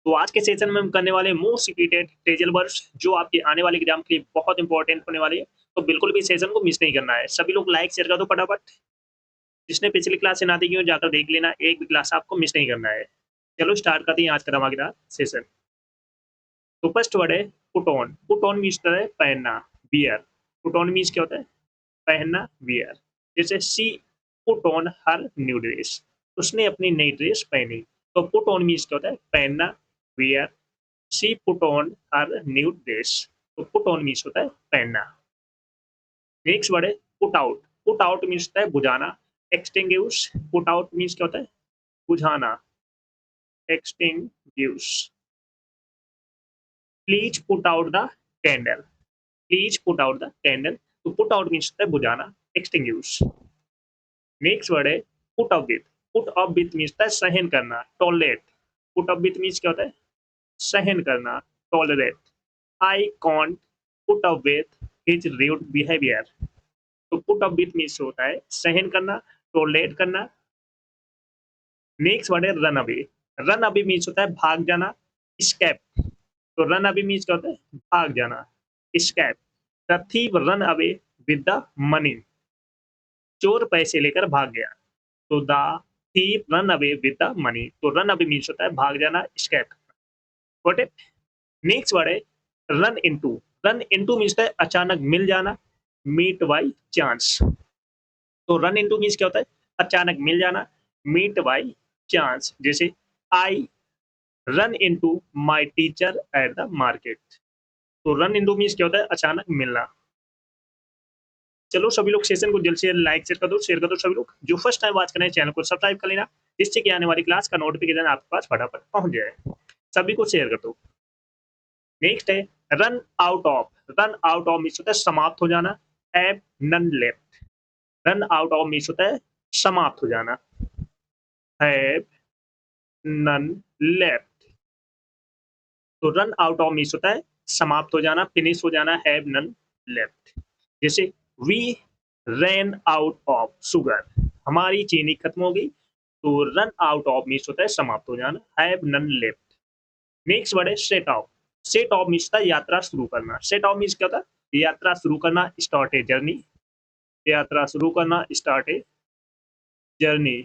तो आज के सेशन में हम करने वाले मोस्ट रिपीटेड फ्रेजल वर्ड्स जो आपके आने वाले एग्जाम के लिए बहुत इंपॉर्टेंट होने वाले हैं। तो बिल्कुल भी सेशन को मिस नहीं करना है। सभी लोग लाइक शेयर कर दो फटाफट। जिसने पिछली क्लास से ना देखी हो जाकर देख लेना, एक भी क्लास आपको मिस नहीं करना है। चलो स्टार्ट करते हैं आज का धमाकेदार सेशन। तो फर्स्ट वर्ड है put on. Put on means होता है पहनना, वियर। पुट ऑन मीन्स क्या होता है? पहनना, वियर। जैसे she put on her new dress, उसने अपनी नई ड्रेस पहनी। तो पुट ऑन मीन्स क्या होता है? पहनना, wear. She put on her new dress, तो पुट ऑन मीन्स होता है पहनना। नेक्स्ट वर्ड है put out. Put out means होता है बुझाना, एक्सटिंग्विश। पुट आउट मीन्स क्या होता है? बुझाना, extinguish. Please put out the candle. Please put out the candle, तो पुट आउट मीन्स होता है बुझाना, एक्सटिंग्विश। नेक्स्ट वर्ड है put up with. Put up with means होता है सहन करना, टॉलरेट। पुट अप विथ मीन्स क्या होता है? सहन करना, tolerate. I can't put up with his rude behaviour. तो पुट अप विथ मीन्स होता है सहन करना, टॉलरेट करना। नेक्स्ट वर्ड है run away. Run away means होता है भाग जाना, स्केप। तो रन अवे मीन्स क्या होता है? भाग जाना, escape. The thief run away with the money. चोर पैसे लेकर भाग गया, तो the thief run away with the money. तो रन अवे मीन्स होता है भाग जाना, escape. Got it? Next word है run into. Run into means होता है अचानक मिल जाना, मीट बाय चांस। तो रन इनटू मीन्स क्या होता है? अचानक मिल जाना, मीट बाय चांस। जैसे I run into my teacher at the market. तो रन इनटू मीन्स क्या होता है? अचानक मिलना। चलो सभी लोग सेशन को जल्द से जल्द लाइक शेयर कर दो सभी लोग। जो फर्स्ट टाइम वॉच कर रहे हैं चैनल को सब्सक्राइब कर लेना, जिससे कि आने वाली क्लास का नोटिफिकेशन आपके पास फटाफट पहुंच जाए। सभी को शेयर कर दो। नेक्स्ट है run out of. Run out of means होता है समाप्त हो जाना, have none left. Run out of means होता है समाप्त हो जाना, हैव नन लेफ्ट। तो रन आउट ऑफ मीन्स होता है समाप्त हो जाना, फिनिश हो जाना, हैव नन लेफ्ट। जैसे we ran out of sugar, हमारी चीनी खत्म हो गई। तो रन आउट ऑफ मीन्स होता है समाप्त हो जाना, have none left. Next word है set off. Set off means होता है यात्रा शुरू करना। सेट ऑफ मीन्स क्या होता है? यात्रा शुरू करना, स्टार्ट ए जर्नी। यात्रा शुरू करना, start a journey.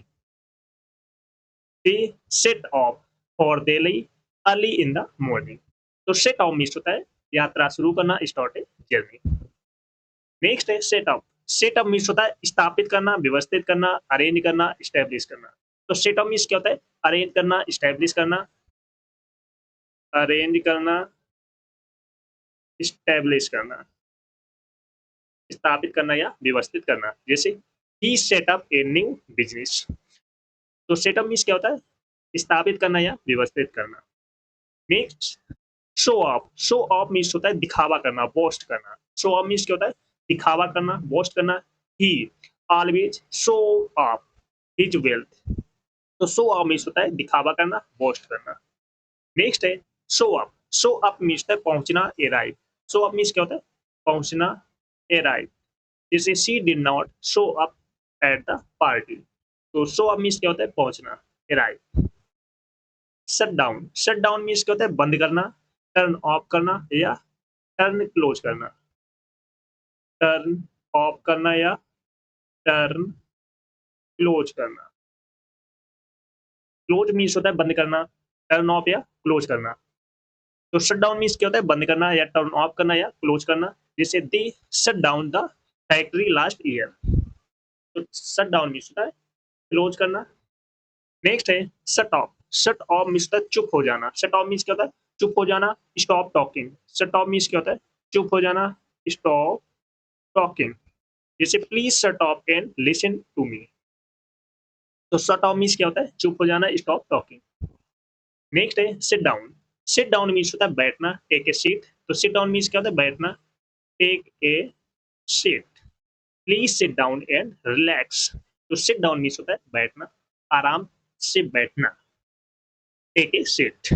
They set of for Delhi early in the morning. तो सेट ऑफ मीन्स होता है यात्रा शुरू करना, स्टार्ट ए जर्नी। नेक्स्ट है सेटअप। सेटअप मीन्स होता है स्थापित करना, व्यवस्थित करना, अरेंज करना, स्टैब्लिश करना। तो सेटअप मीन्स क्या होता है? अरेंज करना, स्टैब्लिश करना, अरेंज करना, स्टैब्लिश करना, स्थापित करना या व्यवस्थित करना। जैसे ही सेटअप ए न्यू बिजनेस। तो सेटअप मीन्स क्या होता है? स्थापित करना या व्यवस्थित करना। Next show off. Show off means होता है दिखावा करना, बोस्ट करना। शो ऑफ मीन्स क्या होता है? दिखावा करना, बोस्ट करना। ही always show off his wealth. तो शो ऑफ मीन्स होता है दिखावा करना, बोस्ट करना। नेक्स्ट है show up. Show up means होता है पहुंचना, अराइव। शो अप मीन्स क्या होता है? पहुंचना, अराइव। जैसे she did not show up at the party. तो शो अप मीन्स क्या होता है? पहुंचना, arrive. Shut down. Shut down means क्या होता है? बंद करना, टर्न ऑफ करना या टर्न क्लोज करना। टर्न ऑफ करना या टर्न क्लोज करना। क्लोज मीन्स होता है बंद करना, टर्न ऑफ या क्लोज करना। तो शट डाउन मीन्स क्या होता है? बंद करना या टर्न ऑफ करना या क्लोज करना। जैसे they shut down the factory last year. तो शट डाउन मीन्स होता है क्लोज करना। नेक्स्ट है shut off. Shut off means होता है चुप हो जाना। शट ऑफ मीन्स क्या होता है? चुप हो जाना, stop talking. Shut off means क्या होता है? चुप हो जाना, स्टॉप टॉकिंग। जैसे please shut off and listen to me. तो शट ऑफ मीन्स क्या होता है? चुप हो जाना, स्टॉप टॉकिंग। नेक्स्ट है sit down. Sit down means होता है बैठना, टेक ए सीट। तो सिट डाउन मीन्स क्या होता है? बैठना, take a seat. Please sit down and relax. तो सिट डाउन मीन्स होता है बैठना, आराम से बैठना, टेक ए सीट।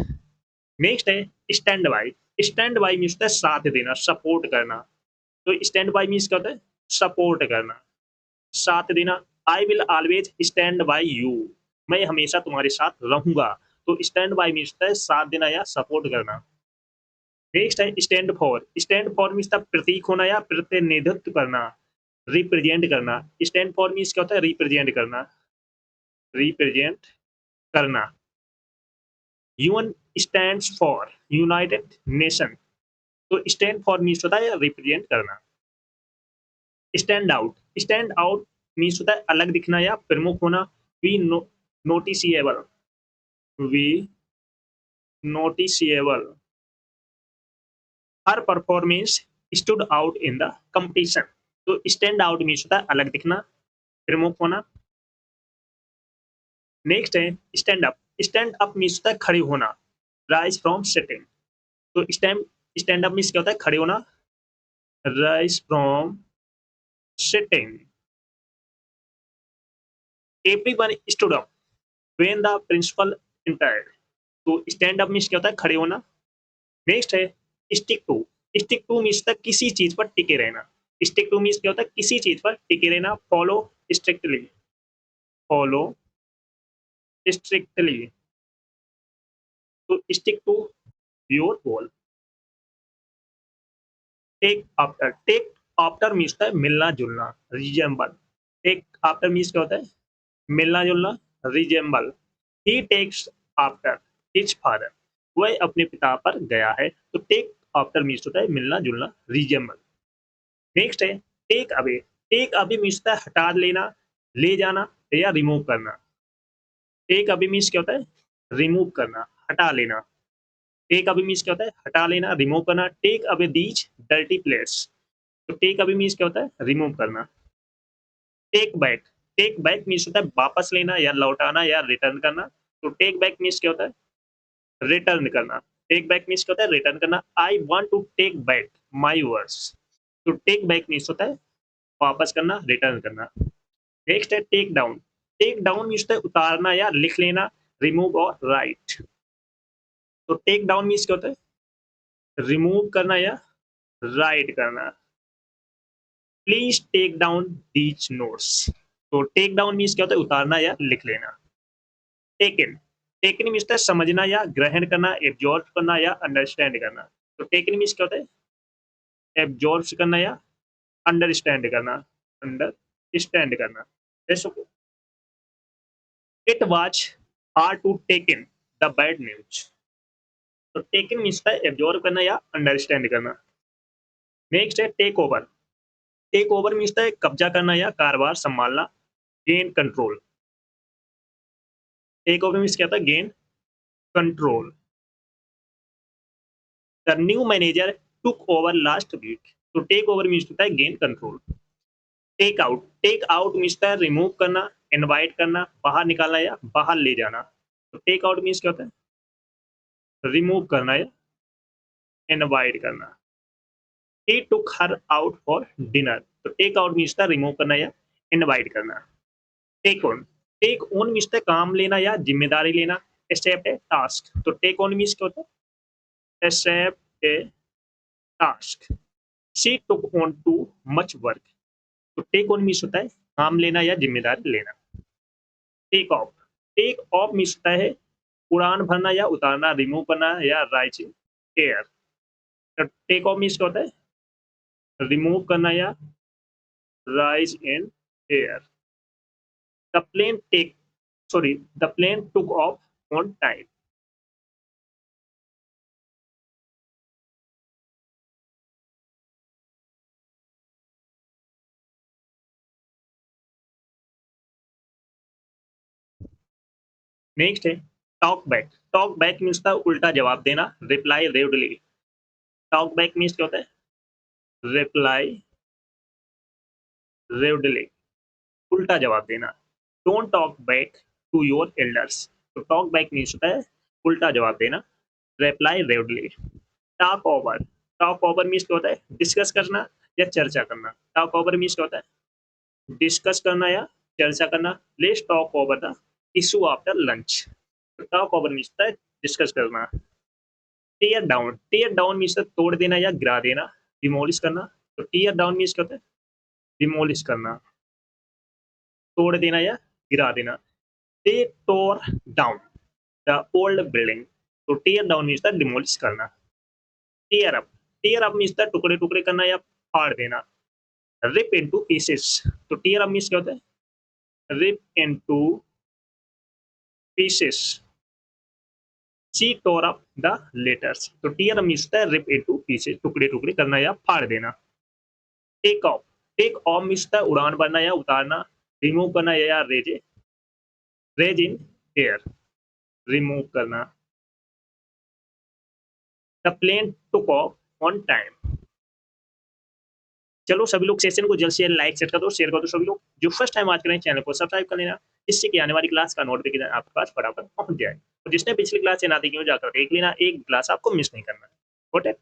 नेक्स्ट है stand by. Stand by means होता है साथ देना, सपोर्ट करना। तो स्टैंड बाई मीन्स क्या होता है? सपोर्ट करना, साथ देना। I will always stand by you. मैं हमेशा तुम्हारे साथ रहूंगा। तो स्टैंड बाय मीन्स होता है साथ देना या सपोर्ट करना। नेक्स्ट है stand for. Stand for means होता है प्रतीक होना या प्रतिनिधित्व करना, रिप्रेजेंट करना। स्टैंड फॉर मीन्स क्या होता है? रिप्रेजेंट करना, रिप्रेजेंट करना। UN stands for united nation, तो स्टैंड फॉर मीन्स होता है रिप्रेजेंट करना। Stand out. Stand out means होता है अलग दिखना या प्रमुख होना। Be noticeable, be noticeable. Her performance stood out in the competition, तो स्टैंड आउट मीन्स होता है अलग दिखना, प्रमुख होना। नेक्स्ट है stand up. Stand up means होता है खड़े होना, राइज फ्रॉम सिटिंग, तो स्टैंड अप मीन्स क्या होता है? खड़े होना, rise from sitting. Everyone stood up when the principal entered, तो स्टैंड अप मीन्स क्या होता है? खड़े होना। नेक्स्ट है stick to. Stick to means होता है किसी चीज पर टिके रहना। स्टिक टू मीन्स क्या होता है? किसी चीज पर टिके रहना। फॉलो स्ट्रिक्टली, फॉलो स्ट्रिक्टली, तो stick to your goal. Take after means होता है मिलना जुलना, रिजेंबल। टेक आफ्टर मीन्स क्या होता है? मिलना जुलना, रिजेंबल। ही टेक्स आफ्टर हिज फादर, वह अपने पिता पर गया है, तो टेक आफ्टर मीन्स होता है मिलना जुलना, रिजेंबल। नेक्स्ट है take away. Take away means होता है हटा लेना, ले जाना या रिमूव करना। टेक अवे मीन्स क्या होता है? रिमूव करना, हटा लेना। टेक अवे मीन्स क्या होता है? हटा लेना, रिमूव करना। Take away these dirty plates, तो टेक अवे मीन्स क्या होता है? रिमूव करना। Take back. Take back means होता है वापस लेना या लौटाना या रिटर्न करना, तो टेक बैक मीन्स क्या होता है? रिटर्न करना। टेक बैक मीन्स क्या होता है? रिटर्न करना। I want to take back my words, तो टेक बैक मीन्स होता है वापस करना, रिटर्न करना। नेक्स्ट है take down. Take down means होता है उतारना या लिख लेना, रिमूव और राइट, तो टेक डाउन मीन्स क्या होता है? रिमूव करना या राइट करना। Please take down these notes, तो टेक डाउन मीन्स क्या होता है? उतारना या लिख लेना। Take in. Take in means होता है समझना या ग्रहण करना, एब्जॉर्ब करना या अंडरस्टैंड करना, तो टेक इन मीन्स क्या होता है? एब्जॉर्ब करना या अंडरस्टैंड करना, अंडरस्टैंड करना। जैसे it was hard to take in the bad news, तो टेक इन मीन्स होता है एब्जॉर्ब करना या अंडरस्टैंड करना। नेक्स्ट है take over. Take over means होता है कब्जा करना या कारभार संभालना, gain control. Take over means क्या होता है? Gain control. The new manager took over last week, तो टेक ओवर मीन्स होता है gain control. Take out. Take out means होता है रिमूव करना, इनवाइट करना, बाहर निकालना या बाहर ले जाना, तो टेक आउट मीन्स क्या होता है? रिमूव करना या इनवाइट करना। He took her out for dinner, तो टेक आउट मीन्स होता है रिमूव करना या इनवाइट करना। Take on. Take on means होता है काम लेना या जिम्मेदारी लेना, एक्सेप्ट ए टास्क, तो टेक ऑन मीन्स क्या होता है? Accept a task. She took on too much work, तो टेक ऑन मीन्स होता है काम लेना या जिम्मेदारी लेना। Take off. Take off means होता है उड़ान भरना या उतारना, रिमूव करना या राइज इन एयर, तो टेक ऑफ मीन्स क्या होता है? रिमूव करना या rise in air. The plane take sorry the plane took off on time. Next है talk back. Talk back means होता है उल्टा जवाब देना, reply rudely. Talk back means क्या होता है? रिप्लाई रेवडली, उल्टा जवाब देना। Don't talk back to your elders, तो टॉक बैक मीन्स होता है उल्टा जवाब देना, reply rudely. Talk over. Talk over means क्या होता है? डिस्कस करना या चर्चा करना। टॉक ओवर मीन्स क्या होता है? डिस्कस करना या चर्चा करना। Let's talk over the issue after lunch, talk over means होता है डिस्कस करना। Tear down. Tear down means तोड़ देना या गिरा देना, डिमोलिश करना, तो टीयर डाउन मीन्स क्या होता है? डिमोलिश करना, तोड़ देना या गिरा देना। They tore down the old building. तो tear down means the demolish करना। टीयर अप मीन्स द टुकड़े टुकड़े करना या फाड़ देना। Rip into pieces. तो टीयर अप मीन्स क्या होता है? Rip into pieces. She tore up the letters. तो tear up means the rip into pieces, टुकड़े टुकड़े करना या फाड़ देना। टेक ऑफ मीन्स द उड़ान भरना या उतारना, रिमूव करना या रेज इन एयर, रिमूव करना। The plane took off on time. चलो सभी लोग सेशन को जल्द से जल्द लाइक सेट कर दो, शेयर कर दो। सभी लोग जो फर्स्ट टाइम आज करें चैनल को सब्सक्राइब कर लेना, जिससे कि आने वाली क्लास का नोटिफिकेशन आपके पास फटाफट पहुंच जाए। और जिसने पिछली क्लास से ना देखी हो जाकर देख लेना, एक क्लास आपको मिस नहीं करना। Got it?